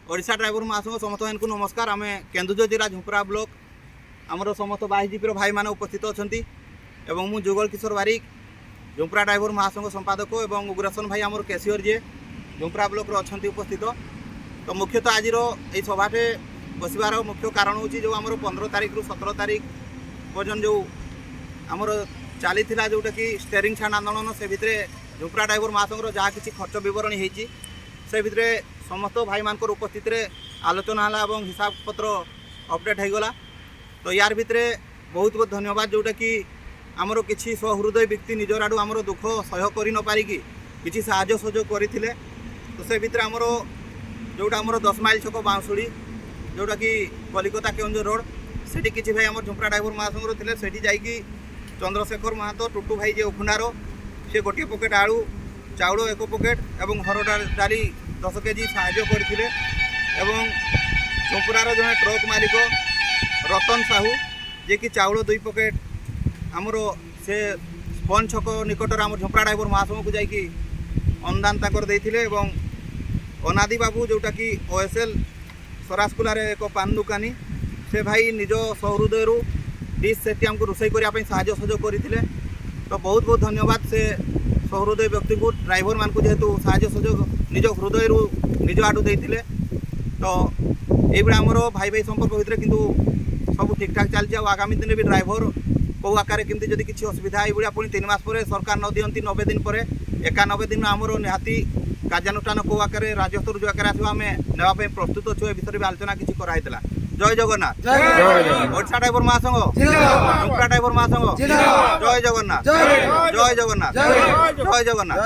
Odisha driver महासंघ समस्त को नमस्कार। आम केन्दुझर जिला झुंपरा ब्लॉक आमर समस्त बाईजीपी भाई मैंने उपस्थित अच्छा एवं मु जुगल किशोर बारिक झुंपरा ड्राइवर महासंघ संपादक और उग्रसन भाई आमर कैशियर जी झुंपरा ब्लॉक अच्छा उपस्थित। तो मुख्यतः आज ये सभाटे बसबार मुख्य कारण हूँ जो आम 15 तारिख रु 17 तारिख पर्यटन जो आमर चली जोटा कि स्टेरिंग छाड़ आंदोलन से भितर झुंपरा ड्राइवर महासंघर जहाँ किसी खर्च बरणी होती से भितर समस्त भाई मान उपस्थित आलोचना है हिसाब पत्र अपडेट होगला। तो यार भितर बहुत बहुत धन्यवाद जोटा कि आमर किसी सहृदय व्यक्ति निजर आड़ू आमर दुख सह्य कर न पारिकी किसी साहाय्य सहयोग करते। तो से भितर आमर जोटा आमर 10 माइल छक बाउंसुड़ी जोटा कि कलिकता केन्दुझर रोड से किसी भाई आम झुंपरा ड्राइवर महासंघर थे से जाकि चंद्रशेखर महातो टुटू भाई जे उफुनार से गोटे पकेट आलू चाउल 1 पकेट और हरड़ डाली 10 केजी साहाय्य करते। झुंपरार जड़े ट्रक मालिक रतन साहू जे कि चाउल 2 पकेट आमर से स्पन छक निकटर आम झुंपरा ड्राइवर महासंघ को जाकि अनुदान ताकर देते। अनादि बाबू जोटा कि OSL सरासकुलार एक पान दुकानी से भाई निज सहृदय डिश सेटी आमको रोषे करने साहाय्य सहयोग करते। तो बहुत बहुत धन्यवाद से सहृदय व्यक्ति को ड्राइवर मान को जेहेतु साहाय्य सहयोग निज हृदय निज आड़ू देते। तो ये आमर भाई भाई संपर्क भितर किंतु सब ठीक ठाक चलती। आगामी दिन भी ड्राइवर कौ आकार केमती जदि किसी असुविधा ये पुणी 3 मास पर सरकार न दिखती 90 दिन पर 91 दिन आमर निहाती कार्यानुष्ठान कौ आकार राज्य स्तर जो आकार आसो आम नापी प्रस्तुत अच्छे विषय भी आलोचना किसी कराइला। जय जगन्नाथ। ओडिशा ड्राइवर महासंघ झुंपरा ड्राइवर महासंघ जय जगन्नाथ जय जगन्नाथ जय जगन्नाथ।